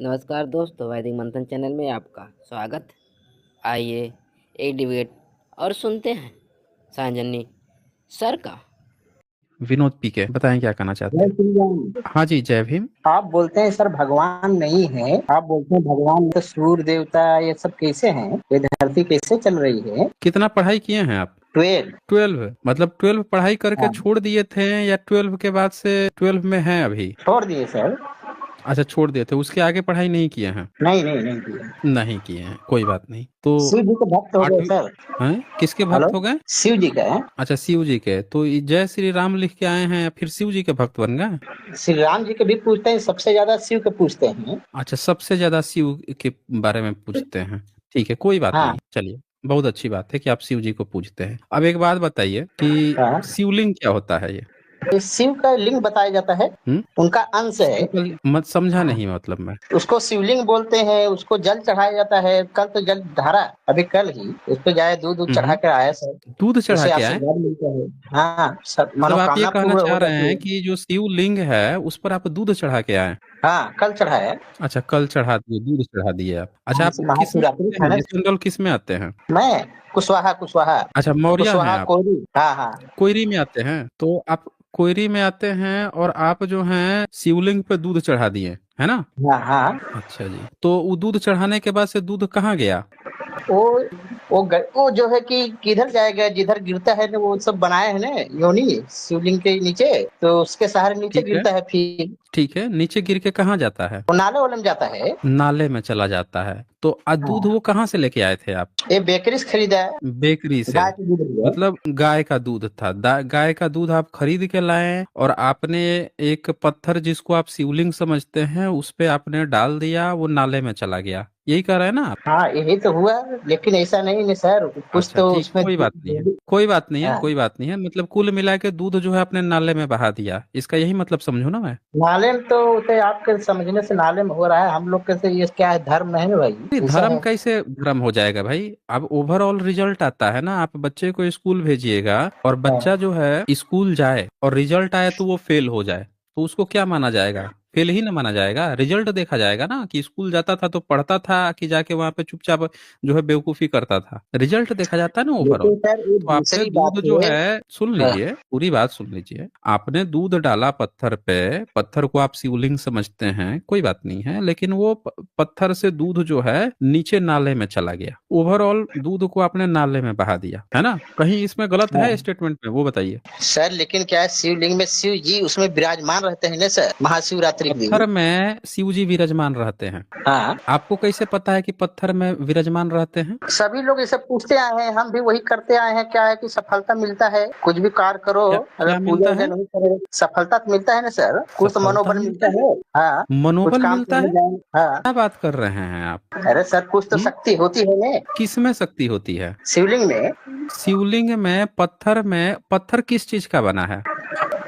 नमस्कार दोस्तों, वैदिक मंथन चैनल में आपका स्वागत। आइए एक डिबेट और सुनते हैं सांजनी सर का। विनोद पीके बताएं क्या कहना चाहते जय हैं। श्री राम। हाँ जी, जय भीम। आप बोलते हैं सर भगवान नहीं है, आप बोलते हैं भगवान तो सूर्य देवता ये सब कैसे हैं, ये धरती कैसे चल रही है। कितना पढ़ाई किए हैं आप? 12। 12? मतलब 12 पढ़ाई करके हाँ, छोड़ दिए थे या 12 के बाद से 12 में हैं अभी? छोड़ दिए सर। अच्छा, छोड़ दिए थे, उसके आगे पढ़ाई नहीं किए हैं? नहीं नहीं नहीं किए। नहीं किए हैं, कोई बात नहीं। तो शिव जी के भक्त हो गए 8वीं सर। हैं? किसके हेलो, भक्त हो गए? शिव जी का है। अच्छा, शिव जी के। तो ये जय श्री राम लिख के आए हैं या फिर शिव जी के भक्त बन गए? श्री राम जी के भी पूछते हैं, सबसे ज्यादा शिव के पूछते हैं। अच्छा, सबसे ज्यादा शिव के बारे में पूछते हैं। ठीक है, कोई बात हाँ नहीं, चलिए। बहुत अच्छी बात है कि आप शिव जी को पूजते हैं। अब एक बात बताइए कि हाँ। शिवलिंग क्या होता है ये? ये शिव का लिंग बताया जाता है, हम्म? उनका अंश है। मत समझा नहीं, मतलब मैं। उसको शिवलिंग बोलते हैं, उसको जल चढ़ाया जाता है। कल तो जल ढारा, अभी कल ही उस पे जाए दूध दूध चढ़ा कर आया सर। दूध चढ़ा उससे के आए? आशीर्वाद मिलता है। हाँ, सब मतलब आप ये मनोकामना कहना पूर्ण चाह हो रहे जाती हैं है। कि जो शिवलिंग है उस पर आप दूध चढ़ा के आए? हाँ, कल चढ़ाया। अच्छा, कल चढ़ा दिए, दूध चढ़ा दिए आप। अच्छा, आप किस में महाशिवरात्रि आते था हैं, ना। जनरल किस में आते हैं? मैं कुशवाहा कुशवाहा अच्छा, मौर्या हैं कुशवाहा आप? कोरी। हाँ हाँ कोयरी में आते हैं? तो आप कोयरी में आते हैं और आप जो हैं शिवलिंग पे दूध चढ़ा दिए, है ना? हाँ हाँ। अच्छा जी, तो वो दूध चढ़ाने के बाद से दूध कहाँ गया? वो वो जो है कि किधर जाएगा, जिधर गिरता है ना वो सब बनाए हैं ना योनि शिवलिंग के नीचे, तो उसके सहारे नीचे ठीक है, गिरता है, फिर ठीक है, नीचे गिर के कहाँ जाता है? वो नाले वाले में जाता है। नाले में चला जाता है। तो दूध हाँ, वो कहाँ से लेके आए थे आप? ये बेकरी से खरीदा है। बेकरी से? गाय का दूध लिया। मतलब गाय का दूध था, गाय का दूध आप खरीद के लाए और आपने एक पत्थर जिसको आप शिवलिंग समझते हैं उस पे आपने डाल दिया, वो नाले में चला गया, यही कह रहे हैं ना आप? हाँ, यही तो हुआ। लेकिन ऐसा नहीं है सर, कुछ अच्छा तो ठीक, उसमें कोई बात नहीं है, कोई बात नहीं है, हाँ, कोई बात नहीं है। मतलब कुल मिला के दूध जो है अपने नाले में बहा दिया, इसका यही मतलब समझू ना मैं? नाले में तो आपके समझने से नाले में हो रहा है, हम लोग के से ये क्या है, धर्म नहीं है भाई, नहीं, ऐसा धर्म है। कैसे धर्म हो जाएगा भाई? अब ओवरऑल रिजल्ट आता है ना, आप बच्चे को स्कूल भेजिएगा और हाँ। बच्चा जो है स्कूल जाए और रिजल्ट आए तो वो फेल हो जाए, तो उसको क्या माना जाएगा? फेल ही ना माना जाएगा। रिजल्ट देखा जाएगा ना कि स्कूल जाता था तो पढ़ता था कि जाके वहां पे चुपचाप जो है बेवकूफी करता था। रिजल्ट देखा जाता है ना ओवरऑल। लेकिन सर ये तो आपने दूसरी दूध बात जो है। है, सुन हाँ, लीजिए, पूरी बात सुन लीजिए। आपने दूध डाला पत्थर पे, पत्थर को आप शिवलिंग समझते हैं, कोई बात नहीं है, लेकिन वो पत्थर से दूध जो है नीचे नाले में चला गया। ओवरऑल दूध को आपने नाले में बहा दिया, है ना? कहीं इसमें गलत है हाँ। स्टेटमेंट में? वो बताइए। सर लेकिन क्या है, शिवलिंग में शिव जी उसमें विराजमान रहते हैं ना सर, महाशिवरात्रि के पत्थर दिन। में शिव जी विराजमान रहते हैं? हाँ, आपको कैसे पता है कि पत्थर में विराजमान रहते हैं? सभी लोग ऐसे पूछते आए हैं, हम भी वही करते आए हैं। क्या है कि सफलता मिलता है, कुछ भी कार्य करो, क्या अगर क्या पूजा मिलता वूजा है? नहीं करे सफलता तो मिलता है ना सर, कुछ तो सफलता मनोबल मिलता मिलता है? है। हाँ, कुछ मनोबल काम मिलता करने है? जाए। हाँ, क्या बात कर रहे हैं आप? अरे सर कुछ तो हम्म? शक्ति होती है ना किस में शक्ति होती है? शिवलिंग में। शिवलिंग में, पत्थर में? पत्थर किस चीज का बना है?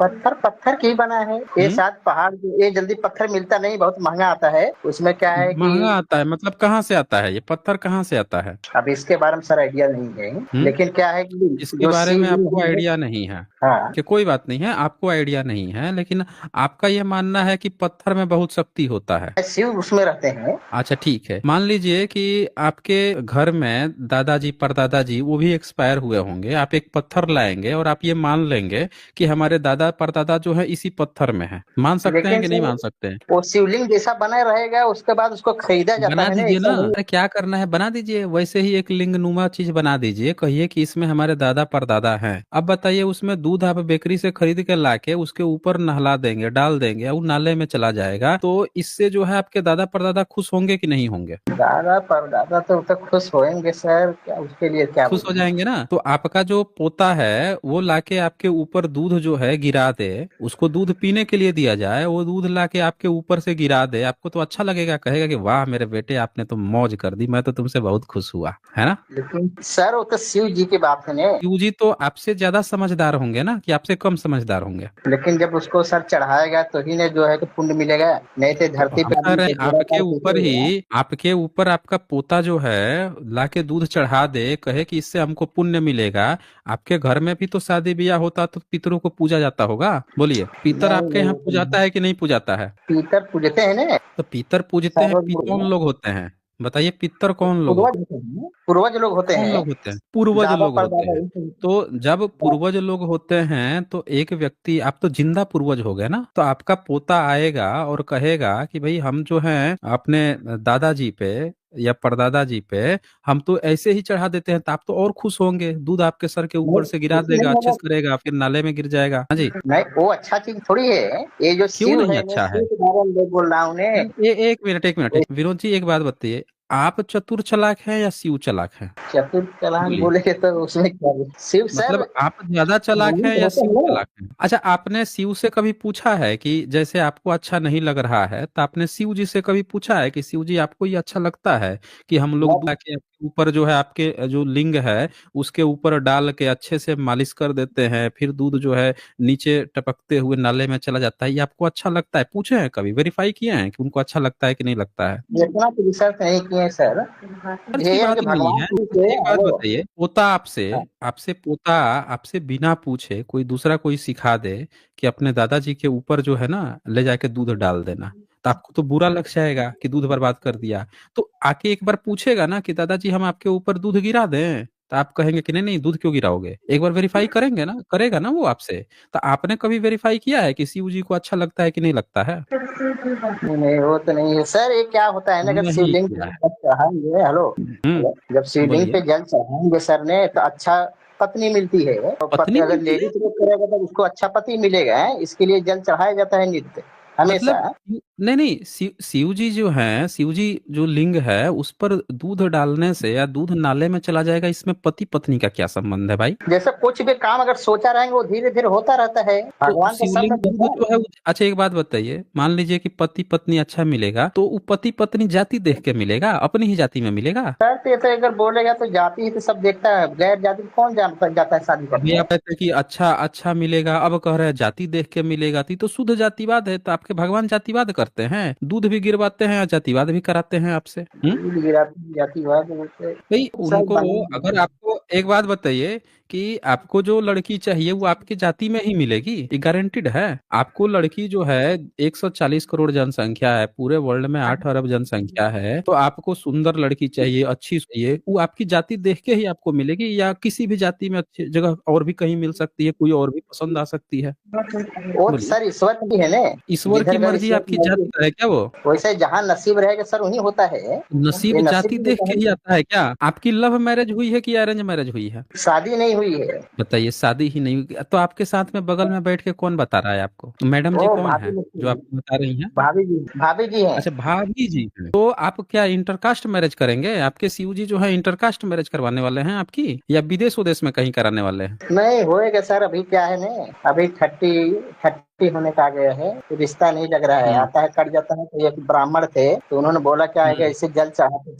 पत्थर पत्थर की बना है ये, हम्म? शायद पहाड़ ये जल्दी पत्थर मिलता नहीं, बहुत महंगा आता है। उसमें क्या है कि महंगा आता है? मतलब कहाँ से आता है ये पत्थर, कहाँ से आता है? अब इसके बारे में सर आइडिया नहीं है, हम्म? लेकिन क्या है कि इसके जो बारे में शिवलिंग आपको है। आइडिया नहीं है? हाँ, कि कोई बात नहीं है, आपको आइडिया नहीं है, लेकिन आपका यह मानना है कि पत्थर में बहुत शक्ति होता है। शिव उसमें रहते हैं। अच्छा ठीक है, मान लीजिए कि आपके घर में दादाजी परदादाजी वो भी एक्सपायर हुए होंगे, आप एक पत्थर लाएंगे और आप ये मान लेंगे कि हमारे दादा परदादा जो है इसी पत्थर में है। मान सकते हैं लेकिन कि नहीं सर मान सकते हैं? वो शिवलिंग जैसा बना रहेगा, उसके बाद उसको खरीदा जाता बना है ना, दीजिए ना। ऐसा नहीं। अरे क्या करना है, बना दीजिए। वैसे ही एक लिंग नुमा चीज बना दीजिए, कहिए कि इसमें हमारे दादा परदादा हैं। अब बताइए, उसमें दूध आप बेकरी से खरीद के लाके उसके ऊपर नहला देंगे, डाल देंगे, वो नाले में चला जाएगा, तो इससे जो है आपके दादा परदादा खुश होंगे कि नहीं होंगे? दादा परदादा तो खुश होएंगे सर, क्या उसके लिए क्या खुश हो बोलूं। जाएंगे ना। तो आपका जो पोता है वो लाके आपके ऊपर दूध जो है गिरा दे, उसको दूध पीने के लिए दिया जाए, वो दूध लाके आपके ऊपर से गिरा दे, आपको तो अच्छा लगेगा, कहेगा कि वाह मेरे बेटे, आपने तो मौज कर दी, मैं तो तुमसे बहुत खुश हुआ, है ना? लेकिन सर वो तो शिव जी की बात है ना। शिव जी तो आपसे ज्यादा समझदार होंगे ना, कि आपसे कम समझदार होंगे? लेकिन जब उसको सर चढ़ाएगा तो ही ने जो है कि पुण्य मिलेगा, नहीं तो तो धरती हम पे कह आदमी रहे को हैं बुरा आपके कार्य कैसे ऊपर होगा। ही, आपके ऊपर आपका पोता जो है लाके दूध चढ़ा दे, कहे कि इससे हमको पुण्य मिलेगा। आपके घर में भी तो शादी ब्याह होता तो पितरों को पूजा जाता पूजाता होगा? बोलिए, पीतर नहीं आपके यहाँ नहीं पूजाता है कि नहीं पूजाता है? पीतर पूजते हैं ना, तो पीतर पूजते हैं, कौन लोग होते हैं? बताइए, पितर कौन लोग पूर्वज होते हैं? होते हैं, पूर्वज लोग होते कौन हैं, लोग होते हैं? पूर्वज दादा लोग होते परदादा हैं। यही तो जब पूर्वज लोग होते हैं तो एक व्यक्ति, आप तो जिंदा पूर्वज हो गए ना, तो आपका पोता आएगा और कहेगा कि भाई हम जो हैं अपने दादाजी पे या परदादा जी पे हम तो ऐसे ही चढ़ा देते हैं, तो आप तो और खुश होंगे, दूध आपके सर के नहीं ऊपर से गिरा कुछ देगा, नहीं अच्छे होगा। से करेगा, फिर नाले में गिर जाएगा। हाँ जी। नहीं वो अच्छा चीज थोड़ी है, ये जो क्यों शिव नहीं है ना, अच्छा है? शिव के बारे में मैं बोल रहा हूँ ने। एक मिनट, एक मिनट, विनोद जी एक बात बताइए, आप चतुर चालाक हैं या शिव चालाक हैं? चतुर चालाक बोलिए। बोलेगे तो उसमें क्या है? शिव सर मतलब आप ज्यादा चालाक हैं मुनि या होते शिव हैं ना। चालाक हैं? अच्छा, आपने शिव से कभी पूछा है कि जैसे आपको अच्छा नहीं लग रहा है, तो आपने शिव जी से कभी पूछा है कि शिव जी आपको ये अच्छा लगता है कि हम लोग दूध के आपके ऊपर जो है, आपके जो लिंग है उसके ऊपर डाल के अच्छे से मालिश कर देते हैं, फिर दूध जो है नीचे टपकते हुए नाले में चला जाता है, ये आपको अच्छा लगता है? पूछे हैं कभी, वेरीफाई किए हैं कि उनको अच्छा लगता है कि नहीं लगता है? इतना तो रिसर्च नहीं किए सर। सर्च की ये है कि बात नहीं भगवान है। जी अच्छा, से एक बात हेलो। बताइए, पोता आपसे आपसे पोता आपसे बिना पूछे कोई दूसरा कोई सिखा दे कि अपने दादाजी के ऊपर जो है ना ले जाके दूध डाल देना, तो आपको तो बुरा लग जाएगा कि दूध बर्बाद कर दिया। तो आके एक बार पूछेगा ना कि दादाजी हम आपके ऊपर दूध गिरा दें, तो आप कहेंगे कि नहीं नहीं, दूध क्यों गिराओगे? एक बार वेरीफाई करेंगे ना, करेगा ना वो आपसे। तो आपने कभी वेरीफाई किया है कि शिव जी को अच्छा लगता है कि नहीं लगता है? नहीं नहीं, वो तो नहीं है सर। ये क्या होता है ना, जब नहीं शिवलिंग पे किया है। जल चढ़ाएंगे, हेलो हेलो, जब शिवलिंग बोलिए। पे जल चढ़ाएंगे सर ने, तो अच्छा पत्नी मिलती है। और पति पत्नी अगर मिलती है? लेडीज को करेगा तो उसको अच्छा पति मिलेगा है। इसके लिए जल चढ़ाया जाता है नित्य, हमेशा। मतलब नहीं नहीं, शिव जी जो है, शिव जी जो लिंग है उस पर दूध डालने से या दूध नाले में चला जाएगा, इसमें पति पत्नी का क्या संबंध है भाई? जैसे कुछ भी काम अगर सोचा रहेंगे वो धीरे धीरे होता रहता है, तो भगवान का सब शिवलिंग में दूध देखा जो है अच्छा एक बात बताइए, मान लीजिए कि पति पत्नी अच्छा मिलेगा, तो वो पति पत्नी जाति देख के मिलेगा, अपनी ही जाति में मिलेगा? सर। तो ये तो अगर बोलेगा तो जाति ही तो सब देखता है, गैर जाति को कौन जाता है शादी अभी करने। आप कहते हैं कि अच्छा अच्छा मिलेगा, अब कह रहे हैं जाति देख के मिलेगा, तो शुद्ध जातिवाद है। तो आपके भगवान जातिवाद करते हैं, दूध भी गिरवाते हैं और जातिवाद भी कराते हैं आपसे? दूध गिराती जातिवाद बोलते हैं। भाई सर उनको, अगर आपको एक बात बताइए कि आपको जो लड़की चाहिए वो आपकी जाति में ही मिलेगी, ये गारंटीड है? आपको लड़की जो है, 140 करोड़ जनसंख्या है, पूरे वर्ल्ड में 8 अरब जनसंख्या है, तो आपको सुंदर लड़की चाहिए, अच्छी चाहिए, वो आपकी जाति देख के ही आपको मिलेगी या किसी भी जाति में अच्छी जगह और भी कहीं मिल सकती है, कोई और भी पसंद आ सकती है? वो तो बोलिए। सर ईश्वर की है ना। ईश्वर की जिधर अगर मर्जी ईश्वर की आपकी मर्जी, जाति है क्या वो? वैसे जहाँ नसीब रहेगा सर वही होता है। नसीब ये नसीब जाति भी देख होता के है ही ना। आता है क्या? आपकी लव मैरिज हुई है कि अरेंज मैरिज हुई है? शादी नहीं हुई है। बताइए, शादी ही नहीं हुई तो आपके साथ में बगल में बैठ के कौन बता रहा है आपको? मैडम जी वो कौन भाभी है लगती जो है। आपको बता रही हैं? भाभी जी हैं। अच्छा, भाभी जी हैं। तो आप क्या इंटरकास्ट मैरिज करेंगे? आपके शिव जी जो है इंटरकास्ट मैरिज करवाने वाले हैं आपकी, या विदेश उदेश में कहीं कराने वाले हैं? नहीं होएगा सर, अभी क्या है ना, अभी 30 होने का आ गया है, तो रिश्ता नहीं लग रहा है, हम्म। आता है कट जाता है। तो एक ब्राह्मण थे, तो उन्होंने बोला क्या है कि हम्म। ऐसे जल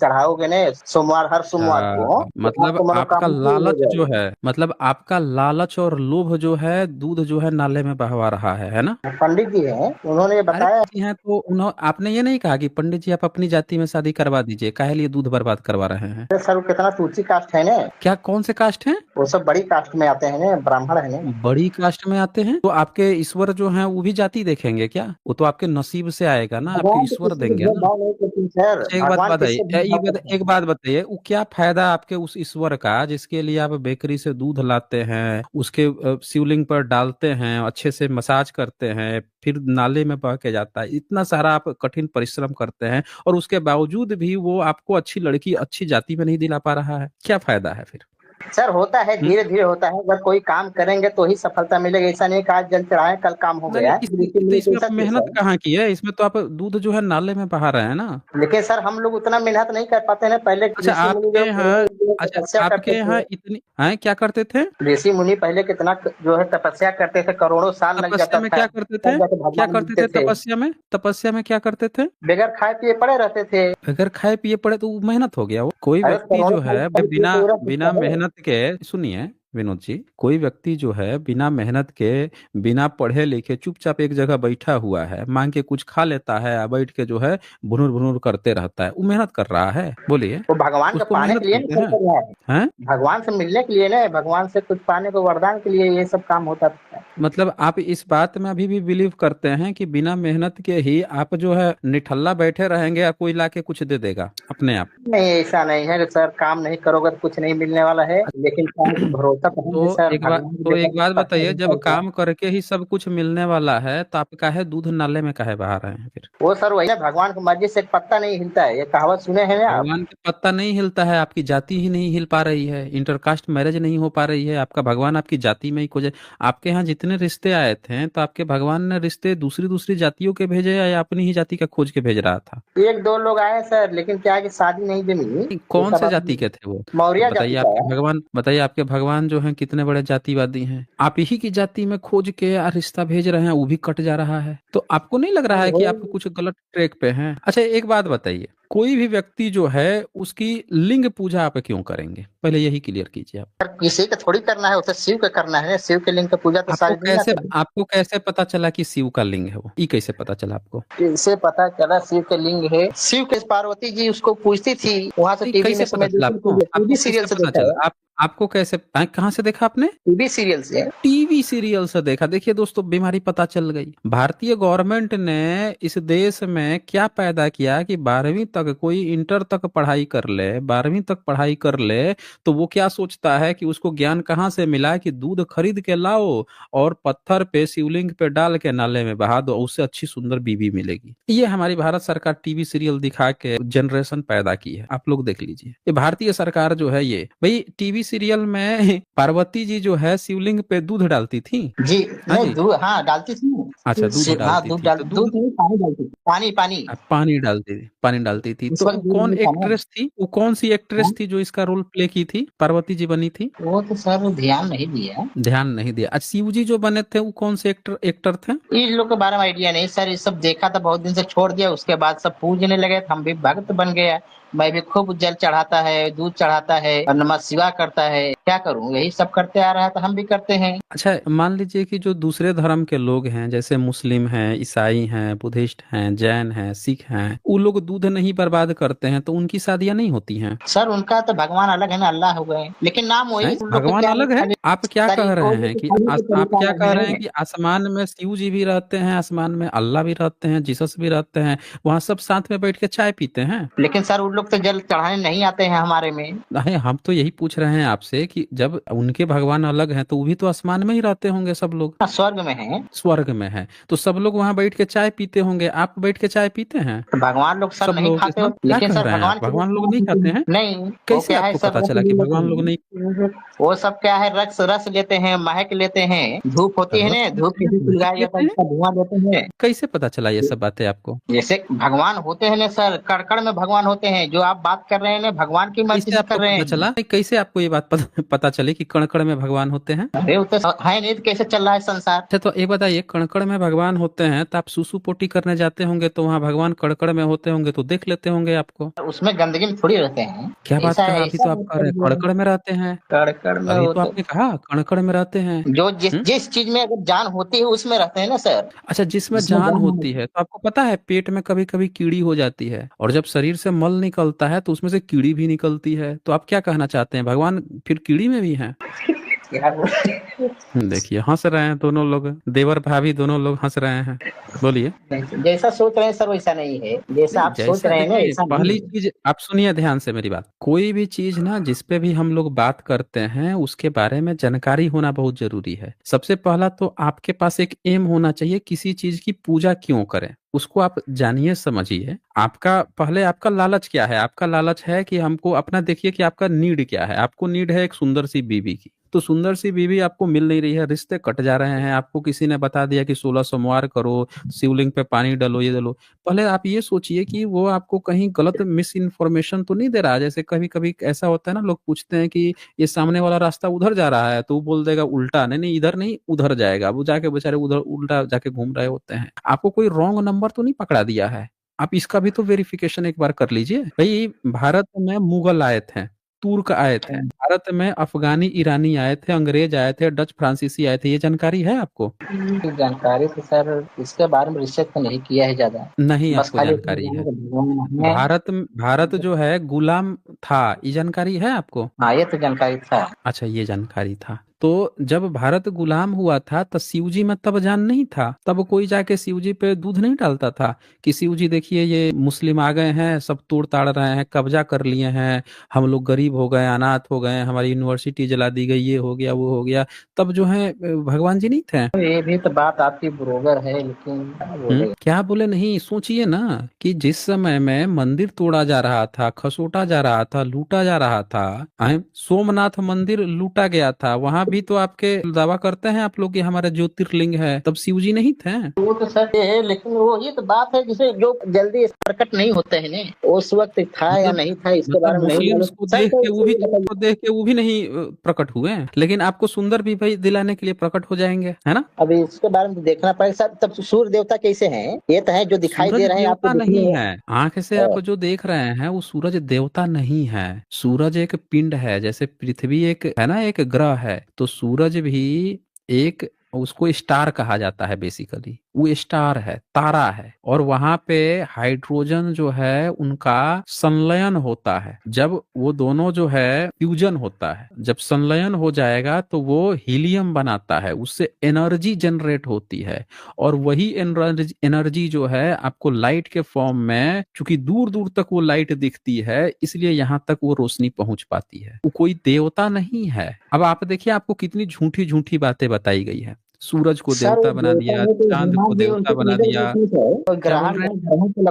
चढ़ाओगे ना सोमवार, हर सोमवार को, तो मतलब आपको आपका मनोकामना पूरी हो लालच जो जाएगी। है, मतलब आपका लालच और लोभ जो है, दूध जो है नाले में बहवा रहा है ना? पंडित जी हैं, उन्होंने ये अरे बताया। जी हैं, तो उन्होंने, आपने ये नहीं कहा कि पंडित जी आप अपनी जाति में शादी करवा दीजिए, काहे लिए दूध बर्बाद करवा रहे हैं? सर वो कितना ऊंची कास्ट है ना, क्या कौन से कास्ट हैं? वो सब बड़ी कास्ट में आते हैं ना, ब्राह्मण है ना। बड़ी कास्ट में आते हैं? तो आपके ईश्वर जो हैं वो भी जाति देखेंगे क्या? वो तो आपके नसीब से आएगा ना, आपके भगवान तो ईश्वर किसी से देंगे ना। भेदभाव नहीं करते सर, अच्छा एक बात भगवान बताइए, किससे भेदभाव करते एक हैं। बात बताइए, वो क्या फायदा आपके उस ईश्वर का जिसके लिए आप बेकरी से दूध लाते हैं, उसके शिवलिंग पर डालते हैं, अच्छे से मसाज करते हैं, फिर नाले में बह के जाता है, इतना सारा आप कठिन परिश्रम करते हैं, और उसके बावजूद भी वो आपको अच्छी लड़की अच्छी जाति में नहीं दिला पा रहा है, क्या फायदा है फिर? सर होता है, हम्म? धीरे धीरे होता है। अगर कोई काम करेंगे तो ही सफलता मिलेगी। ऐसा नहीं कि आज जल चढ़ाए कल काम हो नहीं गया नहीं, है, तो लेकिन इसमें ऐसा आप नहीं मेहनत सर। कहाँ की है? इसमें तो आप दूध जो है नाले में बहा रहे हैं ना। लेकिन सर हम लोग उतना मेहनत नहीं कर पाते ना। पहले अच्छा ऋषि मुनि आपके जो यहाँ, अच्छा तपस्या आपके करते यहाँ थे, इतनी, हैं क्या करते थे? ऋषि मुनि पहले कितना जो है तपस्या करते थे, करोड़ों साल लग तपस्या जाता में था, क्या करते थे? तब जाके क्या भगवान करते मिलते थे थे। तपस्या में? तपस्या में क्या करते थे? बगैर खाए पिए पड़े रहते थे। अगर खाए पिए पड़े तो वो मेहनत हो गया। वो कोई अरे व्यक्ति करोड़ों जो साल है भाई खाए पिए बिना तो रह बिना सकता है। मेहनत के, सुनिए, विनोद जी, कोई व्यक्ति जो है बिना मेहनत के, बिना पढ़े लिखे चुपचाप एक जगह बैठा हुआ है, मांग के कुछ खा लेता है, बैठ के जो है भुनुर भुनुर करते रहता है, वो मेहनत कर रहा है? बोलिए, वो भगवान को उसको पाने मेहनत के लिए कहते नहीं हैं? कर रहा है, हैं? भगवान से मिलने के लिए ना, भगवान से कुछ पाने को वरदान के लिए ये सब काम होता है। मतलब आप इस बात में अभी भी बिलीव करते हैं कि बिना मेहनत के ही आप जो है निठल्ला बैठे रहेंगे या कोई लाके कुछ दे देगा अपने आप? नहीं, ऐसा नहीं है कि सर काम नहीं करोगे तो कुछ नहीं मिलने वाला है, लेकिन क्या है कि भरोसा तो है सर, भगवान की जगह एक बात पत्थर बताइए, भी जब चलता है। काम करके ही सब कुछ मिलने वाला है तो आप काहे दूध नाले में काहे बहा रहे हैं फिर? वो सर वही ना, भगवान की मर्जी से एक पत्ता नहीं हिलता है, ये कहावत सुने हैं ना आप? भगवान का पत्ता नहीं हिलता है, आपकी जाति ही नहीं हिल पा रही है, इंटरकास्ट मैरिज नहीं हो पा रही है, आपका भगवान आपकी जाति में ही खोजे। आपके यहाँ जितने रिश्ते आए थे तो आपके भगवान ने रिश्ते दूसरी दूसरी जातियों के भेजे या अपनी ही जाति का खोज के भेज रहा था? एक दो लोग आए सर, लेकिन क्या है कि शादी नहीं जमी, ये कौन सब से अपनी जाति के थे वो? मौर्य जाति का है। बताइए आपके भगवान जो हैं कितने बड़े जातिवादी हैं। आप ही की जाति में खोज के रिश्ता भेज रहे हैं, वो भी कट जा रहा है। तो आपको नहीं लग रहा है कि आप कुछ गलत ट्रैक पे हैं? अच्छा, एक बात बताइए, कोई भी व्यक्ति जो है उसकी लिंग पूजा आप क्यों करेंगे? पहले यही क्लियर कीजिए आप। सर किसी का थोड़ी करना है, उसे शिव का करना है, शिव के लिंग का पूजा तो सारी दुनिया करे। आपको कैसे पता चला कि शिव का लिंग है वो? ये कैसे पता चला आपको? इसे पता चला शिव के लिंग है, शिव के पार्वती जी उसको पूजती थी, वहां से नहीं, टीवी कैसे में पता समय चला आपको? टीवी आपको सीरियल कैसे से पता देखा चला? है, आपको कैसे, कहाँ से देखा आपने? टीवी सीरियल से। टीवी सीरियल से देखा? देखिए दोस्तों, बीमारी पता चल गई। भारतीय गवर्नमेंट ने इस देश में क्या पैदा किया कि 12वीं तक कोई इंटर तक पढ़ाई कर ले, 12वीं तक पढ़ाई कर ले, तो वो क्या सोचता है कि उसको ज्ञान कहाँ से मिला कि दूध खरीद के लाओ और पत्थर पे शिवलिंग पे डाल के नाले में बहा दो, उससे अच्छी सुंदर बीवी मिलेगी। ये हमारी भारत सरकार टीवी सीरियल दिखा के जनरेशन पैदा की है। आप लोग देख लीजिए, ये भारतीय सरकार जो है, ये भाई टीवी सीरियल में पार्वती जी जो है शिवलिंग पे दूध डालती थी। जी हाँ नहीं, जी, दूध हाँ डालती थी। अच्छा, दूध हाँ डालती दूध थी डाल, तो दूध, दूध नहीं पानी डालती थी, पानी पानी। पानी डालती थी, पानी डालती थी। उस तो वक्त वो दूध कौन नहीं था ना। एक्ट्रेस थी, वो कौन सी एक्ट्रेस हाँ? थी जो इसका रोल प्ले की थी, पार्वती जी बनी थी? वो तो सर ध्यान नहीं दिया, ध्यान नहीं दिया। अच्छा, शिव जी जो बने थे वो कौन से एक्टर एक्टर थे? इन लोग के बारे में आइडिया नहीं सर, ये सब देखा था बहुत दिन से, छोड़ दिया, उसके बाद सब पूजने लगे, हम भी भक्त बन गया, मैं भी खूब जल चढ़ाता है, दूध चढ़ाता है और नमः शिवा करता है, क्या करूं, यही सब करते आ रहा है तो हम भी करते हैं। अच्छा, मान लीजिए कि जो दूसरे धर्म के लोग हैं, जैसे मुस्लिम हैं, ईसाई हैं, बुद्धिस्ट हैं, जैन हैं, सिख हैं, वो लोग दूध नहीं बर्बाद करते हैं तो उनकी शादियां नहीं होती हैं? सर उनका तो भगवान अलग है ना, अल्लाह हो गए, लेकिन नाम वही, हैं? उन लोग का भगवान क्या है अलग है? खाली आप क्या कह रहे हैं कि खाने के आप तरीका क्या अलग कह रहे हैं है। कि आसमान में शिव जी भी रहते हैं, आसमान में अल्लाह भी रहते हैं, जीसस भी रहते हैं, वहां सब साथ में बैठ के चाय पीते हैं? लेकिन सर उन लोग तो जल चढ़ाने नहीं आते हैं हमारे में। नहीं, हम तो यही पूछ रहे हैं आपसे कि जब उनके भगवान अलग हैं तो वो भी तो आसमान में ही रहते होंगे सब लोग, हाँ, स्वर्ग में है। स्वर्ग में है, तो सब लोग वहां बैठ के चाय पीते होंगे। आप बैठ के चाय पीते हैं? तो भगवान लोग सर सब नहीं लोग खाते हो, इसमें क्या लेकिन कह सर रहे हैं आप? भगवान के भगवान लोग नहीं लोग खाते हैं? नहीं, वो कैसे क्या है आपको सर, पता रस चला ले कि लेते भगवान लोग नहीं? हैं, वो सब क्या है, रस रस लेते हैं, महक लेते हैं, धूप होती है रस ना, धूप लेते हैं, किसी महक सुलगाया जाता लेते है, हैं? उसका धुआं देते हैं। कैसे पता चला ये सब बातें आपको? जैसे भगवान होते हैं ना सर, कड़कड़ में भगवान होते हैं, जो आप बात कर रहे हैं ना, भगवान की मर्जी कैसे से आपको कर रहे पता हैं। चला? कैसे आपको ये बात पता चली कि कण कण में भगवान होते हैं? अरे वो तो है नहीं तो कैसे चल रहा है संसार। अच्छा, तो ये बताइए, कणकड़ में भगवान होते हैं तो आप सुसु पोटी करने जाते होंगे तो वहां भगवान कड़कड़ में होते होंगे तो देख लेते होंगे आपको? उसमें गंदगी में थोड़ी रहते हैं, क्या बात ऐसा कर रहे हैं? अभी ऐसा तो आप मत कह रहे हैं करिए। कड़कड़ में रहते हैं। कड़कड़ में अभी हो तो तो आपने कहा कणकड़ में रहते हैं। जो जिस हम्म? जिस चीज में अगर जान होती है उसमें रहते हैं ना सर, अच्छा, जिसमें जिसमें जान जान होती होती है तो आपको पता है पेट में कभी कभी कीड़ी हो जाती है, और जब शरीर से मल निकलता है तो उसमें से कीड़ी भी निकलती है। तो आप क्या कहना चाहते हैं, भगवान फिर कीड़ी में भी हैं? है क्या बोलते देखिए, हंस रहे हैं दोनों लोग, देवर भाभी दोनों लोग हंस रहे हैं। बोलिए। हैं। जैसा सोच रहे हैं सर वैसा नहीं है, जैसा नहीं, आप सोच जैसा रहे हैं ना देखिए, ऐसा नहीं पहली है। चीज आप सुनिए ध्यान से मेरी बात। कोई भी चीज ना जिस पे भी हम लोग बात करते हैं उसके बारे में जानकारी होना बहुत जरूरी है। सबसे पहला तो आपके पास एक एम होना चाहिए, किसी चीज की पूजा क्यों करें उसको आप जानिए समझिए। आपका पहले आपका लालच क्या है? आपका लालच है कि हमको अपना, देखिए कि आपका नीड क्या है। आपको नीड है एक सुंदर सी बीवी की, तो सुंदर सी बीवी आपको मिल नहीं रही है, रिश्ते कट जा रहे हैं। आपको किसी ने बता दिया कि 16 सोमवार करो, शिवलिंग पे पानी डालो, ये डालो। पहले आप ये सोचिए कि वो आपको कहीं गलत मिस इन्फॉर्मेशन तो नहीं दे रहा है। जैसे कभी कभी ऐसा होता है ना, लोग पूछते हैं कि ये सामने वाला रास्ता उधर जा रहा है तो वो बोल देगा उल्टा, नहीं नहीं इधर नहीं उधर जाएगा, वो जाके बेचारे उधर उल्टा जाके घूम रहे होते हैं। आपको कोई रॉन्ग नंबर तो नहीं पकड़ा दिया है? आप इसका भी तो वेरिफिकेशन एक बार कर लीजिए। भाई, भारत में मुगल आए थे तुर्क आए थे भारत में, अफगानी ईरानी आए थे, अंग्रेज आए थे, डच फ्रांसीसी आए थे, ये जानकारी है आपको? जानकारी तो सर इसके बारे में रिसर्च तो नहीं किया है ज्यादा, नहीं बस आपको खाली जानकारी है? भगवान है। भारत जो है गुलाम था, ये जानकारी है आपको? हाँ ये तो जानकारी था। अच्छा, ये जानकारी था। तो जब भारत गुलाम हुआ था तो शिवजी में तब जान नहीं था, तब कोई जाके शिवजी पे दूध नहीं डालता था कि शिवजी देखिए ये मुस्लिम आ गए हैं, सब तोड़ ताड़ रहे हैं, कब्जा कर लिए हैं, हम लोग गरीब हो गए, अनाथ हो गए, हमारी यूनिवर्सिटी जला दी गई, ये हो गया वो हो गया। तब जो है भगवान जी नहीं थे। ये भी तो बात आपकी बरोबर है, लेकिन क्या बोलेगा। क्या बोले नहीं, सोचिए ना कि जिस समय में मंदिर तोड़ा जा रहा था, खसोटा जा रहा था, लूटा जा रहा था, सोमनाथ मंदिर लूटा गया था, वहां भी तो आपके दावा करते हैं आप लोग कि हमारा ज्योतिर्लिंग है, तब शिवजी नहीं थे? वो तो सर ये है, लेकिन वो ये तो बात है जिसे जो जल्दी प्रकट नहीं होते हैं ना, उस वक्त था या मतलब नहीं था इसके मतलब बारे में नहीं मुस्लिम्स मालूम को सर। देख के वो भी नहीं प्रकट हुए, लेकिन आपको सुंदर भी भाई दिलाने के लिए प्रकट हो जाएंगे, है ना? अभी इसके बारे में तो देखना पड़ेगा सर। तब सूर्य देवता कैसे हैं? ये तो है जो दिखाई सूरज दे रहे हैं आपको देवता नहीं दिखने है, आंख से आप जो देख रहे हैं वो सूरज देवता नहीं है। सूरज एक पिंड है, जैसे पृथ्वी एक है ना, एक ग्रह है, तो सूरज भी एक, उसको स्टार कहा जाता है, बेसिकली वो स्टार है, तारा है, और वहां पे हाइड्रोजन जो है उनका संलयन होता है। जब वो दोनों जो है फ्यूजन होता है, जब संलयन हो जाएगा तो वो हीलियम बनाता है, उससे एनर्जी जनरेट होती है, और वही एनर्जी जो है आपको लाइट के फॉर्म में, चूंकि दूर दूर तक वो लाइट दिखती है इसलिए यहाँ तक वो रोशनी पहुंच पाती है। वो कोई देवता नहीं है। अब आप देखिए आपको कितनी झूठी झूठी बातें बताई गई है, सूरज को सर। देवता वो बना देवता दिया, है तो चांद को हनुमान जी देवता उनसे बना निकल दिया। जाते हैं सर। तो क्या बोल ग्रहण रहे हैं? ग्रहण तो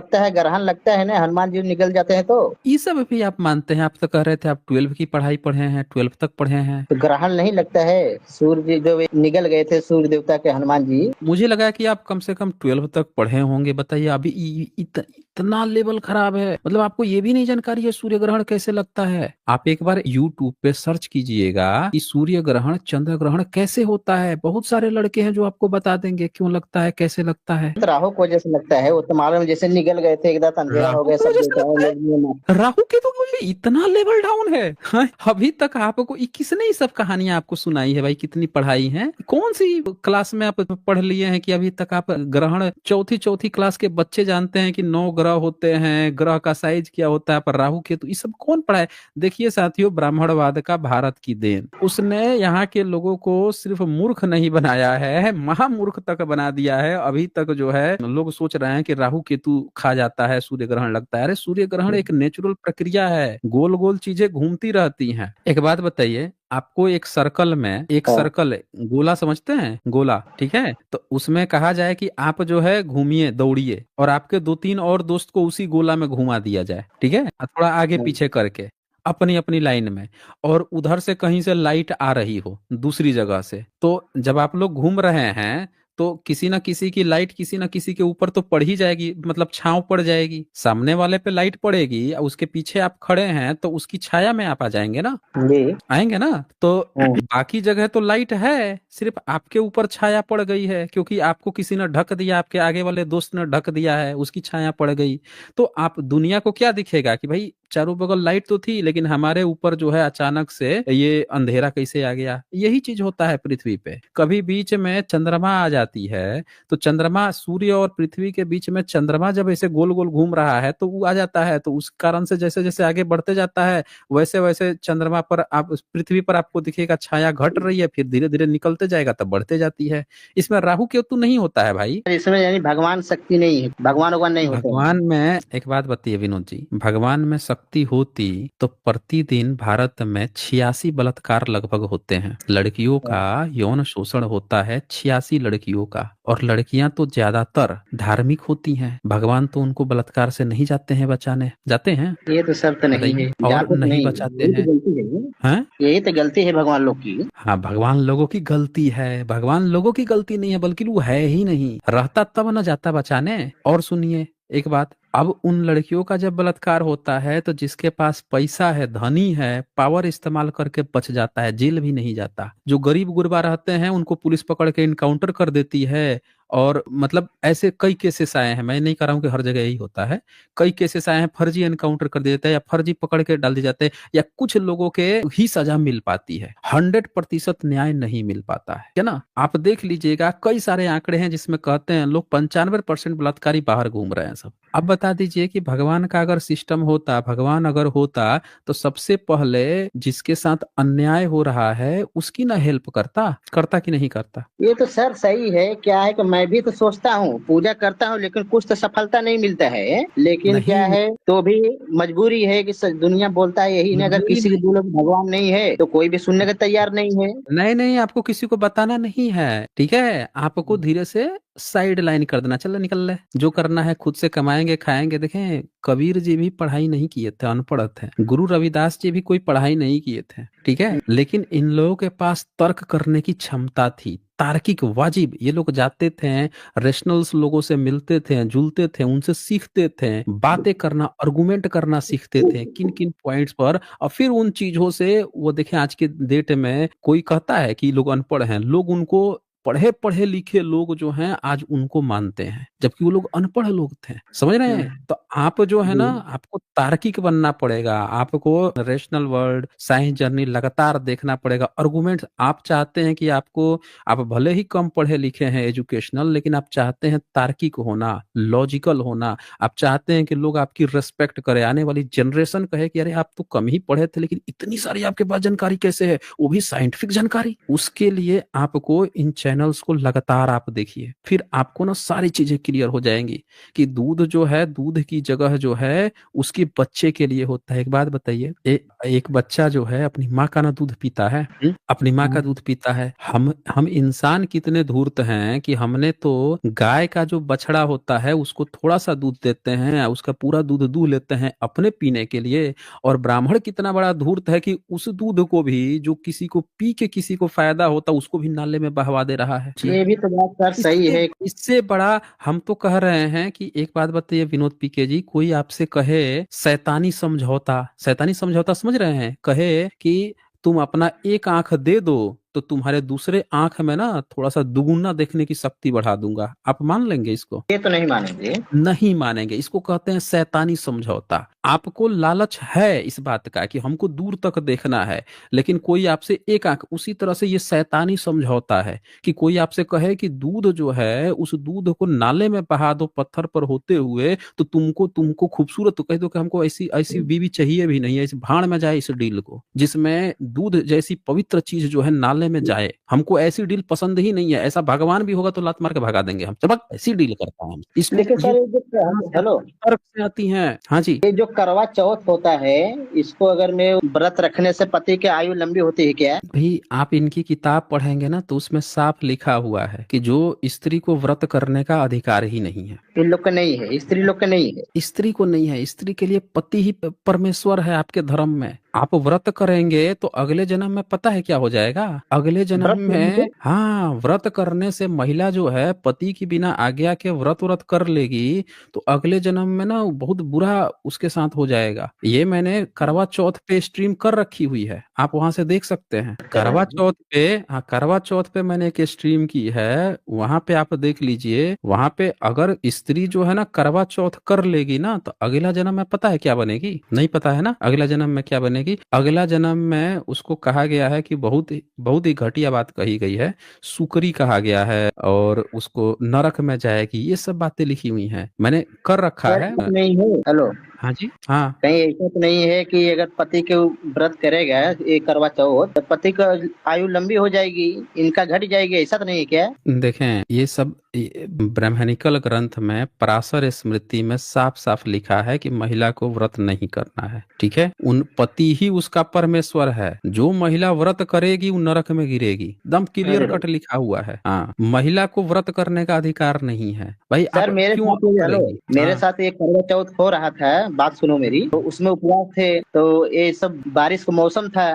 लगता है ना, हनुमान जी निकल जाते हैं तो। ये सब भी आप मानते हैं? आप तो कह रहे थे आप 12 की पढ़ाई पढ़े हैं, 12 तक पढ़े हैं। तो ग्रहण नहीं लगता है, सूर्य जो निकल गए थे सूर्य देवता के हनुमान जी। मुझे लगा कि आप कम से कम 12 तक पढ़े होंगे। बताइए, अभी इतना लेवल खराब है, मतलब आपको ये भी नहीं जानकारी है सूर्य ग्रहण कैसे लगता है? आप एक बार YouTube पे सर्च कीजिएगा कि सूर्य ग्रहण चंद्र ग्रहण कैसे होता है, बहुत सारे लड़के हैं जो आपको बता देंगे क्यों लगता है, कैसे लगता है। तो राहु को वजह से लगता है, वो तो मालूम जैसे निकल गए थे एकदम अंधेरा हो राहु गया की सब वजह से देवताओं लगता लोग। है? राहु के तो मुझे इतना लेवल डाउन है, हाँ? अभी तक आपको किसने ये सब कहानियां आपको सुनाई है भाई? कितनी पढ़ाई है, कौन सी क्लास में आप पढ़ लिए हैं कि अभी तक आप ग्रहण, चौथी क्लास के बच्चे जानते हैं कि 9 ग्रह होते हैं, ग्रह का साइज क्या होता है, पर राहु केतु ये सब कौन पढ़ाए? देखिए साथियों, ब्राह्मणवाद का भारत की देन, उसने यहाँ के लोगों को सिर्फ मूर्ख नहीं बनाया है, महामूर्ख तक बना दिया है। अभी तक जो है लोग सोच रहे हैं कि राहु केतु खा जाता है, सूर्य ग्रहण लगता है। अरे सूर्य ग्रहण एक नेचुरल प्रक्रिया है, गोल गोल चीजें घूमती रहती हैं। एक बात बताइए, आपको एक सर्कल में, एक सर्कल गोला समझते हैं, गोला, ठीक है, तो उसमें कहा जाए कि आप जो है घूमिए, दौड़िए, और आपके 2-3 और दोस्त को उसी गोला में घुमा दिया जाए, ठीक है, थोड़ा आगे पीछे करके अपनी अपनी लाइन में, और उधर से कहीं से लाइट आ रही हो दूसरी जगह से, तो जब आप लोग घूम रहे हैं तो किसी ना किसी की लाइट किसी ना किसी के ऊपर तो पड़ ही जाएगी, मतलब छांव पड़ जाएगी, सामने वाले पे लाइट पड़ेगी, और उसके पीछे आप खड़े हैं तो उसकी छाया में आप आ जाएंगे ना, जी। आएंगे ना। तो बाकी जगह तो लाइट है, सिर्फ आपके ऊपर छाया पड़ गई है, क्योंकि आपको किसी ने ढक दिया, आपके आगे वाले दोस्त ने ढक दिया है, उसकी छाया पड़ गई। तो आप दुनिया को क्या दिखेगा कि भाई चारों बगल लाइट तो थी, लेकिन हमारे ऊपर जो है अचानक से ये अंधेरा कैसे आ गया? यही चीज होता है पृथ्वी पे। कभी बीच में चंद्रमा आ जाती है, तो चंद्रमा, सूर्य और पृथ्वी के बीच में चंद्रमा जब ऐसे गोल गोल घूम रहा है तो वो आ जाता है, तो उस कारण से जैसे जैसे आगे बढ़ते जाता है वैसे वैसे चंद्रमा पर, आप पृथ्वी पर आपको दिखेगा छाया घट रही है, फिर धीरे धीरे निकलते जाएगा तब बढ़ते जाती है। इसमें राहु केतु नहीं होता है भाई। इसमें यानी भगवान शक्ति नहीं है, भगवान नहीं होते हैं। भगवान में एक बात बताइए विनोद जी, भगवान में शक्ति होती तो प्रतिदिन भारत में 86 बलात्कार लगभग होते हैं, लड़कियों का यौन शोषण होता है 86 लड़कियों का, और लड़कियां तो ज्यादातर धार्मिक होती हैं, भगवान तो उनको बलात्कार से नहीं जाते हैं बचाने, जाते हैं? ये तो सब तो नहीं है, और जाते तो नहीं नहीं, बचाते यही तो हैं, गलती है। हैं? यही तो गलती है भगवान लोग की। हाँ, भगवान लोगों की गलती है, भगवान लोगों की गलती नहीं है, बल्कि वो है ही नहीं, रहता तब न जाता बचाने। और सुनिए एक बात, अब उन लड़कियों का जब बलात्कार होता है तो जिसके पास पैसा है, धनी है, पावर इस्तेमाल करके बच जाता है, जेल भी नहीं जाता। जो गरीब गुरबा रहते हैं उनको पुलिस पकड़ के इनकाउंटर कर देती है। और मतलब ऐसे कई केसेस आए हैं, मैं नहीं कह रहा हूँ कि हर जगह यही होता है, कई केसेस आए हैं, फर्जी एनकाउंटर कर दिया जाता है या फर्जी पकड़ के डाल दिए जाते हैं, या कुछ लोगों के ही सजा मिल पाती है, 100% न्याय नहीं मिल पाता है ना। आप देख लीजिएगा, कई सारे आंकड़े हैं जिसमें कहते हैं लोग 95% बलात्कारी बाहर घूम रहे हैं सब। अब बता दीजिए कि भगवान का अगर सिस्टम होता, भगवान अगर होता, तो सबसे पहले जिसके साथ अन्याय हो रहा है उसकी ना हेल्प करता कि नहीं करता? ये तो सर सही है, क्या है कि मैं भी तो सोचता हूँ, पूजा करता हूँ, लेकिन कुछ तो सफलता नहीं मिलता है। लेकिन क्या नहीं, है, तो भी मजबूरी है कि दुनिया बोलता है यही, ने अगर मजबूरी किसी के नहीं। दिल में भगवान नहीं है तो कोई भी सुनने को तैयार नहीं है। नहीं नहीं, आपको किसी को बताना नहीं है, ठीक है? आपको धीरे से साइड लाइन कर देना, चलो निकल ले, जो करना है खुद से कमाएंगे खाएंगे। देखें, कबीर जी भी पढ़ाई नहीं किए थे, अनपढ़ थे। गुरु रविदास जी भी कोई पढ़ाई नहीं किए थे, ठीक है? लेकिन इन लोगों के पास तर्क करने की क्षमता थी, तार्किक वाजिब। ये लोग जाते थे, रेशनल्स लोगों से मिलते थे, जुलते थे, उनसे सीखते थे, बातें करना, आर्गुमेंट करना सीखते थे किन किन पॉइंट्स पर। और फिर उन चीजों से वो देखें, आज के डेट में कोई कहता है कि लोग अनपढ़ हैं, लोग उनको पढ़े पढ़े लिखे लोग जो हैं आज उनको मानते हैं, जबकि वो लोग अनपढ़ लोग थे। समझ रहे हैं? तो आप जो है ना, आपको तार्किक बनना पड़ेगा, आपको रेशनल वर्ल्ड, साइंस जर्नी लगातार देखना पड़ेगा, आर्गुमेंट्स। आप चाहते हैं कि आप भले ही कम पढ़े लिखे हैं एजुकेशनल, लेकिन आप चाहते हैं तार्किक होना, लॉजिकल होना। आप चाहते हैं कि लोग आपकी रेस्पेक्ट करें, आने वाली जनरेशन कहे कि अरे आप तो कम ही पढ़े थे लेकिन इतनी सारी आपके पास जानकारी कैसे है, वो भी साइंटिफिक जानकारी। उसके लिए आपको इन चैनल्स को लगातार आप देखिए, फिर आपको ना सारी चीजें क्लियर हो जाएंगी कि दूध जो है, दूध की जगह जो है उसके बच्चे के लिए होता है। एक बात बताइए, एक बच्चा जो है अपनी माँ का ना दूध पीता है, अपनी माँ का दूध पीता है। हम इंसान कितने धूर्त हैं कि हमने तो गाय का जो बछड़ा होता है उसको थोड़ा सा दूध देते हैं, उसका पूरा दूध दूह लेते हैं अपने पीने के लिए। और ब्राह्मण कितना बड़ा धूर्त है कि उस दूध को भी, जो किसी को पी के किसी को फायदा होता, उसको भी नाले में बहवा दे रहा है। ये भी तो बात सर सही इससे है। इससे बड़ा हम तो कह रहे हैं कि एक बात बताइए विनोद पीके जी, कोई आपसे कहे शैतानी समझौता समझ रहे हैं, कहे कि तुम अपना एक आंख दे दो तो तुम्हारे दूसरे आंख में ना थोड़ा सा दुगुना देखने की शक्ति बढ़ा दूंगा, आप मान लेंगे इसको? ये तो नहीं मानेंगे। नहीं मानेंगे। इसको कहते हैं शैतानी समझौता। आपको लालच है इस बात का कि हमको दूर तक देखना है, लेकिन कोई आपसे एक आंख, उसी तरह से ये शैतानी समझौता है कि कोई आपसे कहे कि दूध जो है उस दूध को नाले में बहा दो पत्थर पर होते हुए, तो तुमको खूबसूरत, तो कह दो कि हमको ऐसी ऐसी बीवी चाहिए भी नहीं, ऐसी भाड़ में जाए इस डील को, जिसमें दूध जैसी पवित्र चीज जो है नाले में जाए। हमको ऐसी डील पसंद ही नहीं है। ऐसा भगवान भी होगा तो लात मार के भगा देंगे हम, चल ऐसी डील करता है। इसको लेकिन ये सर ये कहाँ जो से हेलो, तर्क से आती हैं। हाँ जी। ये जो करवा चौथ होता है, इसको अगर मैं व्रत रखने से पति की आयु लंबी होती है क्या? भाई आप इनकी किताब पढ़ेंगे ना तो उसमें साफ लिखा हुआ है कि जो स्त्री को व्रत करने का अधिकार ही नहीं है। इन लोग का नहीं है, स्त्री लोग का नहीं है। स्त्री को नहीं है, स्त्री के लिए पति ही परमेश्वर है आपके धर्म में। आप व्रत करेंगे तो अगले जन्म में पता है क्या हो जाएगा? अगले जन्म व्रत करने में, से हाँ, व्रत करने से महिला जो है पति की बिना आज्ञा के व्रत कर लेगी तो अगले जन्म में ना बहुत बुरा उसके साथ हो जाएगा। ये मैंने करवा चौथ पे स्ट्रीम कर रखी हुई है, आप वहां से देख सकते हैं। करवा चौथ पे, हाँ, करवा चौथ पे मैंने एक स्ट्रीम की है, वहां पे आप देख लीजिए। वहां पे अगर स्त्री जो है ना करवा चौथ कर लेगी ना तो अगला जन्म में पता है क्या बनेगी? नहीं पता है ना अगला जन्म में क्या बनेगी? अगला जन्म में उसको कहा गया है कि बहुत ही घटिया बात कही गई है, सुकरी कहा गया है, और उसको नरक में जाएगी। ये सब बातें लिखी हुई हैं, मैंने कर रखा सर है। नहीं है। हेलो, हाँ जी, हाँ। कहीं ऐसा तो नहीं है कि अगर पति के व्रत करेगा ये करवा चौथ तो पति का आयु लंबी हो जाएगी, इनका घट जाएगी, ऐसा तो नहीं है क्या? देखें, ये सब ब्राह्मणिकल ग्रंथ में पराशर स्मृति में साफ साफ लिखा है कि महिला को व्रत नहीं करना है, ठीक है? उन पति ही उसका परमेश्वर है। जो महिला व्रत करेगी वो नरक में गिरेगी, एकदम क्लियर कट लिखा हुआ है। हाँ, महिला को व्रत करने का अधिकार नहीं है भाई। सर आप मेरे क्यों साथ ये, हेलो, करेंगी? मेरे हाँ, साथ ये करवा चौथ हो रहा था, बात सुनो मेरी। तो उसमें उपवास थे, तो ये सब बारिश का मौसम था,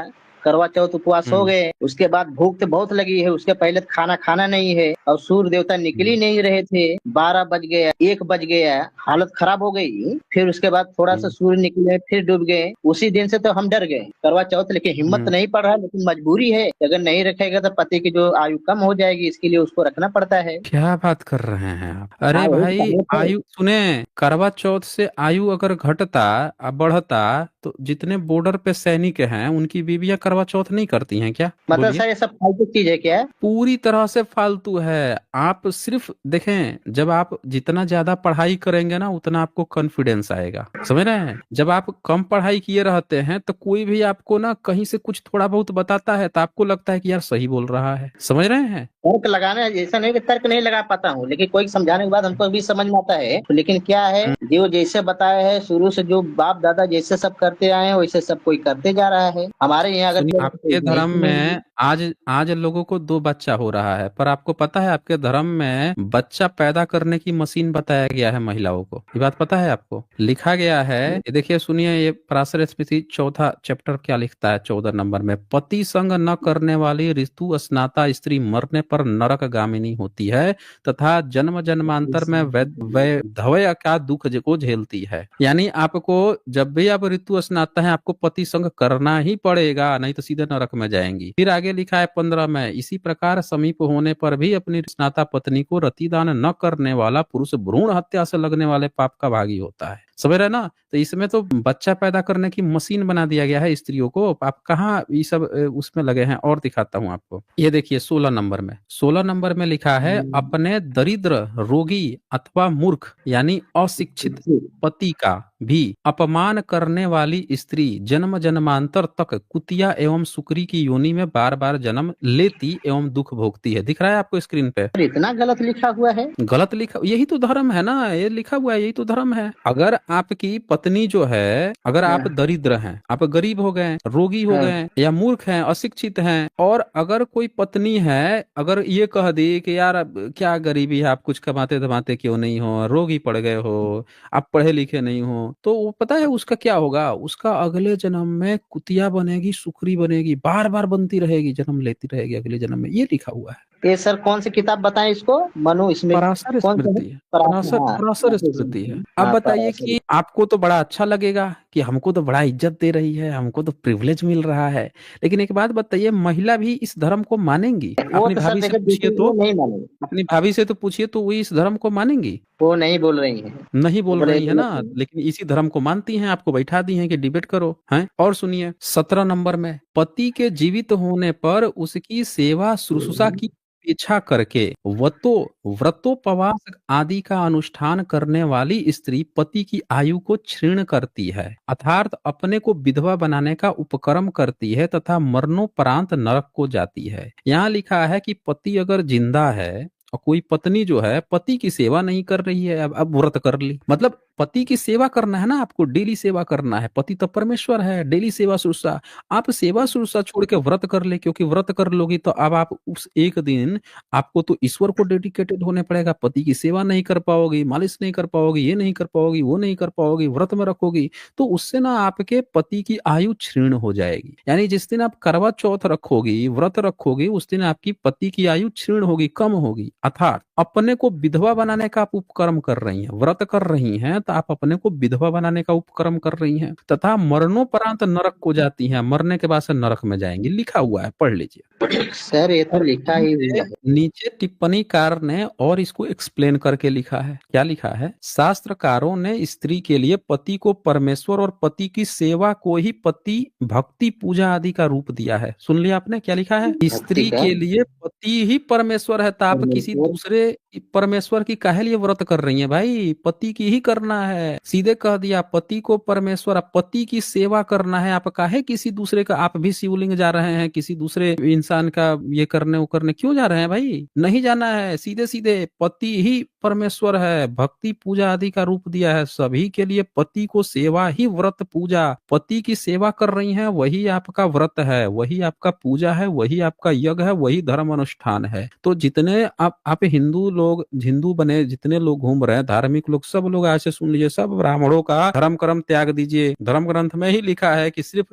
करवा चौथ उपवास हो हम्म गए, उसके बाद भूख तो बहुत लगी है, उसके पहले तो खाना खाना नहीं है और सूर्य देवता निकल ही हम्म नहीं रहे थे। 12 बज गया, 1 बज गया, हालत खराब हो गई। फिर उसके बाद थोड़ा सा हम्म सूर्य निकले, फिर डूब गए। उसी दिन से तो हम डर गए करवा चौथ, लेकिन हिम्मत हम्म। नहीं पड़ रहा, लेकिन मजबूरी है। अगर नहीं रखेगा तो पति की जो आयु कम हो जाएगी, इसके लिए उसको रखना पड़ता है। क्या बात कर रहे हैं आप? हाँ, अरे वही तो भाई, कहने थे। आयु सुने, करवा चौथ से आयु अगर घटता बढ़ता तो जितने बॉर्डर पे सैनिक हैं उनकी बीवियां करवा चौथ नहीं करती हैं क्या? मतलब बोलिए। सर ये सब फालतू चीज है क्या? पूरी तरह से फालतू है। आप सिर्फ देखें, जब आप जितना ज्यादा पढ़ाई करेंगे ना उतना आपको कॉन्फिडेंस आएगा, समझ रहे हैं? जब आप कम पढ़ाई किए रहते हैं तो कोई भी आपको ना कहीं से कुछ थोड़ा बहुत बताता है तो आपको लगता है कि यार सही बोल रहा है, समझ रहे हैं? तर्क लगाना है, ऐसा नहीं कि तर्क नहीं लगा पाता हूँ, लेकिन कोई समझाने के बाद हमको भी समझ में आता है। लेकिन क्या है, जो जैसे बताया है शुरू से, जो बाप दादा जैसे सब करते आए हैं वैसे सब कोई करते जा रहा है। हमारे यहाँ अगर सुनिए, कोई आपके नहीं धर्म सुनेंगे। में आज आज लोगों को 2 बच्चा हो रहा है, पर आपको पता है आपके धर्म में बच्चा पैदा करने की मशीन बताया गया है महिलाओं को। ये बात पता है आपको? लिखा गया है, ये देखिए सुनिए, ये पराशर स्मृति चौथा चैप्टर क्या लिखता है 14 नंबर में। पति संग न करने वाली ऋतु स्नाता स्त्री मरने पर नरक गामिनी होती है तथा जन्म जन्मांतर में वैधव्य का दुख को झेलती है। यानी आपको जब भी आप ऋतु स्नाता है आपको पति संग करना ही पड़ेगा, नहीं तो सीधे नरक में जाएंगी। फिर आगे लिखा है 15 में, इसी प्रकार समीप होने पर भी अपनी स्नाता पत्नी को रतिदान न करने वाला पुरुष भ्रूण हत्या से लगने वाले पाप का भागी होता है। समझ रहे ना? तो इसमें तो बच्चा पैदा करने की मशीन बना दिया गया है स्त्रियों को। आप कहाँ ये सब उसमें लगे हैं? और दिखाता हूँ आपको, ये देखिए 16 नंबर में। 16 नंबर में लिखा है, अपने दरिद्र, रोगी अथवा मूर्ख यानी अशिक्षित पति का भी अपमान करने वाली स्त्री जन्म जन्मांतर तक कुतिया एवं सुकरी की योनि में बार बार जन्म लेती एवं दुख भोगती है। दिख रहा है आपको स्क्रीन पे? और इतना गलत लिखा हुआ है। गलत लिखा, यही तो धर्म है ना, ये लिखा हुआ है, यही तो धर्म है। अगर आपकी पत्नी जो है, अगर आप हाँ, दरिद्र हैं, आप गरीब हो गए, रोगी हो हाँ। गए या मूर्ख हैं, अशिक्षित हैं, और अगर कोई पत्नी है अगर ये कह दी कि यार अब क्या गरीबी है, आप कुछ कमाते धमाते क्यों नहीं हो, रोगी पड़ गए हो, आप पढ़े लिखे नहीं हो, तो वो पता है उसका क्या होगा? उसका अगले जन्म में कुतिया बनेगी, सुकरी बनेगी, बार बार बनती रहेगी, जन्म लेती रहेगी अगले जन्म में। ये लिखा हुआ है। ये सर कौन सी किताब बताएं इसको? मनु इसमें पराशर कौन सा है? स्मृति है, पराशर, पराशर हाँ पराशर पराशर स्मृति है। स्मृति। अब हाँ बताइए पराशर। कि आपको तो बड़ा अच्छा लगेगा कि हमको तो बड़ा इज्जत दे रही है, हमको तो प्रिविलेज मिल रहा है, लेकिन एक बात बताइए, महिला भी इस धर्म को मानेंगी? वो अपनी तो सर भाभी से देखो पूछिए दूसरी तो, वो नहीं मानेंगे। अपनी भाभी से तो पूछिए तो वो इस धर्म को मानेंगी? वो नहीं बोल रही है। नहीं वो बोल बड़े रही है गलत ना, है। लेकिन इसी धर्म को मानती हैं, आपको बैठा दी हैं कि डिबेट करो हैं। और सुनिए 17 नंबर में, पति के जीवित होने पर उसकी सेवा शुश्रूषा की इच्छा करके व्रतोपवास आदि का अनुष्ठान करने वाली स्त्री पति की आयु को क्षीण करती है, अर्थात अपने को विधवा बनाने का उपक्रम करती है तथा मरणोपरांत नरक को जाती है। यहाँ लिखा है कि पति अगर जिंदा है और कोई पत्नी जो है पति की सेवा नहीं कर रही है, अब व्रत कर ली, मतलब पति की सेवा करना है ना, आपको डेली सेवा करना है। पति तो परमेश्वर है, डेली सेवा शुश्रूषा। आप सेवा शुश्रूषा छोड़ के व्रत कर ले, क्योंकि व्रत कर लोगी तो अब आप उस एक दिन आपको तो ईश्वर को डेडिकेटेड होने पड़ेगा। पति की सेवा नहीं कर पाओगी, मालिश नहीं कर पाओगी, ये नहीं कर पाओगी, वो नहीं कर पाओगी, व्रत में रखोगी, तो उससे ना आपके पति की आयु क्षीण हो जाएगी। यानी जिस दिन आप करवा चौथ रखोगी, व्रत रखोगी, उस दिन आपकी पति की आयु क्षीण होगी, कम होगी। अर्थात अपने को विधवा बनाने का आप उपक्रम कर रही हैं, व्रत कर रही हैं तो आप अपने को विधवा बनाने का उपक्रम कर रही हैं, तथा मरणोपरांत नरक को जाती हैं, मरने के बाद से नरक में जाएंगी। लिखा हुआ है, पढ़ लीजिए। सर ये तो और लिखा ही हुआ है। नीचे टिप्पणीकार ने और इसको एक्सप्लेन करके लिखा है। क्या लिखा है? शास्त्रकारों ने स्त्री के लिए पति को परमेश्वर और पति की सेवा को ही पति भक्ति पूजा आदि का रूप दिया है। सुन लिया आपने क्या लिखा है? भक्ति स्त्री का के लिए पति ही परमेश्वर है, तो आप किसी परमेश्वर। दूसरे परमेश्वर की काहे लिए व्रत कर रही हैं भाई? पति की ही करना है, सीधे कह दिया, पति को परमेश्वर, पति की सेवा करना है। आप काहे किसी दूसरे का? आप भी शिवलिंग जा रहे हैं, किसी दूसरे इंसान का ये करने वो करने क्यों जा रहे हैं भाई? नहीं जाना है। सीधे सीधे पति ही परमेश्वर है, भक्ति पूजा आदि का रूप दिया है सभी के लिए। पति को सेवा ही व्रत पूजा, पति की सेवा कर रही हैं वही आपका व्रत है, वही आपका पूजा है, वही आपका यज्ञ है, वही धर्म अनुष्ठान है। तो जितने आप हिंदू लोग, हिंदू बने जितने लोग घूम रहे हैं, धार्मिक लोग, सब लोग आज से सुन लीजिए, सब ब्राह्मणों का धर्म कर्म त्याग दीजिए। धर्म ग्रंथ में ही लिखा है कि सिर्फ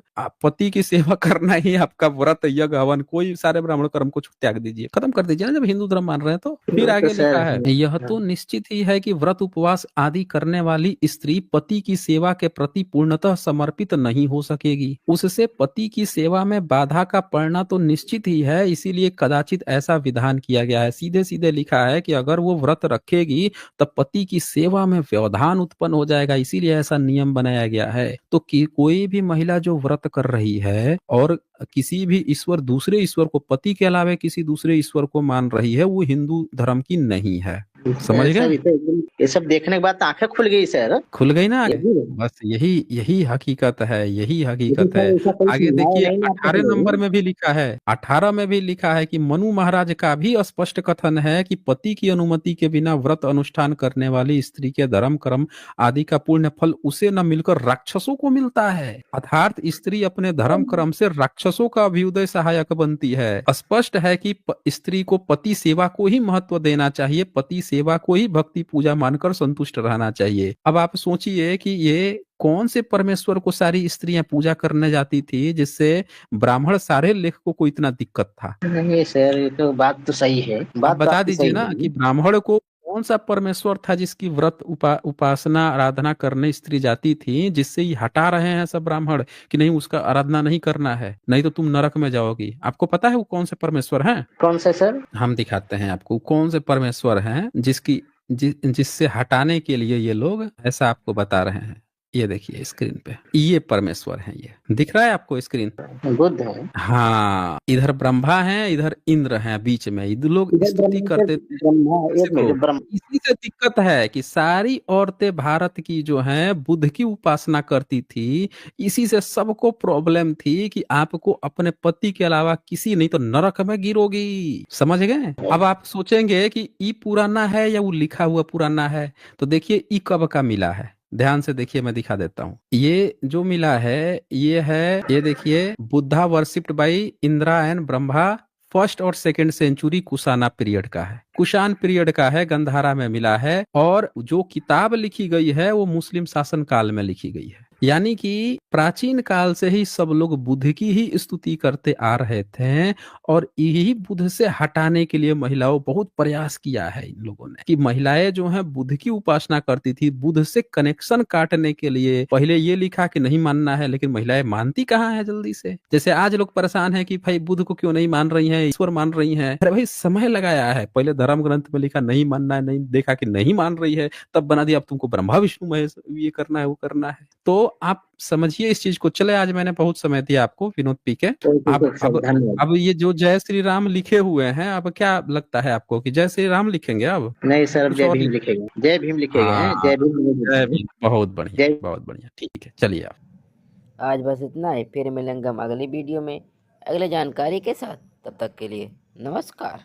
पति की सेवा करना ही आपका व्रत यज्ञ हवन, कोई सारे ब्राह्मण कर्म को त्याग दीजिए, खत्म कर दीजिए ना, जब हिंदू धर्म मान रहे हैं तो। फिर आगे लिखा है, यह तो निश्चित ही है कि व्रत उपवास आदि करने वाली स्त्री पति की सेवा के प्रति पूर्णतः समर्पित नहीं हो सकेगी, उससे पति की सेवा में बाधा का पड़ना तो निश्चित ही है, इसीलिए कदाचित ऐसा विधान किया गया है। सीधे सीधे लिखा है कि अगर वो व्रत रखेगी तब पति की सेवा में व्यवधान उत्पन्न हो जाएगा, इसीलिए ऐसा नियम बनाया गया है। तो कोई भी महिला जो व्रत कर रही है और किसी भी ईश्वर, दूसरे ईश्वर को, पति के अलावा किसी दूसरे ईश्वर को मान रही है, वो हिंदू धर्म की नहीं है। समझ सर गए? ये सब देखने के बाद आंखें खुल गई सर। खुल गई ना? यही बस यही हकीकत है, यही हकीकत है। ऐसा कोई आगे सुझाव देखिए, नहीं ना आपको 18 मिला? नंबर में भी लिखा है, 18 में भी लिखा है कि मनु महाराज का भी स्पष्ट कथन है कि पति की अनुमति के बिना व्रत अनुष्ठान करने वाली स्त्री के धर्म कर्म आदि का पुण्य फल उसे न मिलकर राक्षसों को मिलता है। अर्थात स्त्री अपने धर्म कर्म से राक्षसों का अभ्युदय सहायक बनती है। स्पष्ट है कि स्त्री को पति सेवा को ही महत्व देना चाहिए, पति सेवा को ही भक्ति पूजा मानकर संतुष्ट रहना चाहिए। अब आप सोचिए कि ये कौन से परमेश्वर को सारी स्त्रियां पूजा करने जाती थी जिससे ब्राह्मण सारे लेखकों को इतना दिक्कत था? नहीं सर, ये तो बात तो सही है, आप बात तो बता आपकी दीजिए सही ना है। कि ब्राह्मण को कौन सा परमेश्वर था जिसकी व्रत उपासना आराधना करने स्त्री जाती थी, जिससे ये हटा रहे हैं सब ब्राह्मण कि नहीं उसका आराधना नहीं करना है, नहीं तो तुम नरक में जाओगी। आपको पता है वो कौन से परमेश्वर हैं? कौन सा सर? हम दिखाते हैं आपको कौन से परमेश्वर हैं जिससे हटाने के लिए ये लोग ऐसा आपको बता रहे हैं। ये देखिए स्क्रीन पे, ये परमेश्वर हैं, ये दिख रहा है आपको स्क्रीन? बुद्ध है। हाँ, इधर ब्रह्मा है, इधर इंद्र है, बीच में ये लोग इधर स्तुति करते थे। ब्रह्मा एक देखो, मिनट, ब्रह्मा इसी से दिक्कत है कि सारी औरतें भारत की जो हैं बुद्ध की उपासना करती थी, इसी से सबको प्रॉब्लम थी कि आपको अपने पति के अलावा किसी, नहीं तो नरक में गिरोगी। समझ गए? अब आप सोचेंगे कि ई पुराना है या वो लिखा हुआ पुराना है, तो देखिए ई कब का मिला है, ध्यान से देखिए, मैं दिखा देता हूँ। ये जो मिला है ये है, ये देखिए, Buddha worshipped by Indira and Brahma, first और सेकंड सेंचुरी कुशाना पीरियड का है, कुषाण पीरियड का है, गंधारा में मिला है। और जो किताब लिखी गई है वो मुस्लिम शासन काल में लिखी गई है, यानी कि प्राचीन काल से ही सब लोग बुद्ध की ही स्तुति करते आ रहे थे। और यही बुद्ध से हटाने के लिए महिलाओं बहुत प्रयास किया है इन लोगों ने, कि महिलाएं जो हैं बुद्ध की उपासना करती थी, बुद्ध से कनेक्शन काटने के लिए पहले ये लिखा कि नहीं मानना है, लेकिन महिलाएं मानती कहाँ है जल्दी से। जैसे आज लोग परेशान है कि भाई बुद्ध को क्यों नहीं मान रही है, ईश्वर मान रही है। अरे भाई समय लगाया है, पहले धर्म ग्रंथ में लिखा नहीं मानना है, नहीं देखा कि नहीं मान रही है, तब बना दिया अब तुमको ब्रह्मा विष्णु महेश ये करना है वो करना है। तो आप समझिए इस चीज को। चले, आज मैंने बहुत समय दिया आपको विनोद पी के। अब ये जो जय श्री राम लिखे हुए हैं, अब क्या लगता है आपको कि जय श्री राम लिखेंगे? अब नहीं सर, कुछ जय और भीम लिखेगा, जय भीम लिखेगा। हाँ, जय भीम, जय भीम। बहुत बढ़िया, जय। बहुत बढ़िया, ठीक है, चलिए आप। आज बस इतना ही, फिर मिलेंगे हम अगली वीडियो में अगले जानकारी के साथ। तब तक के लिए नमस्कार।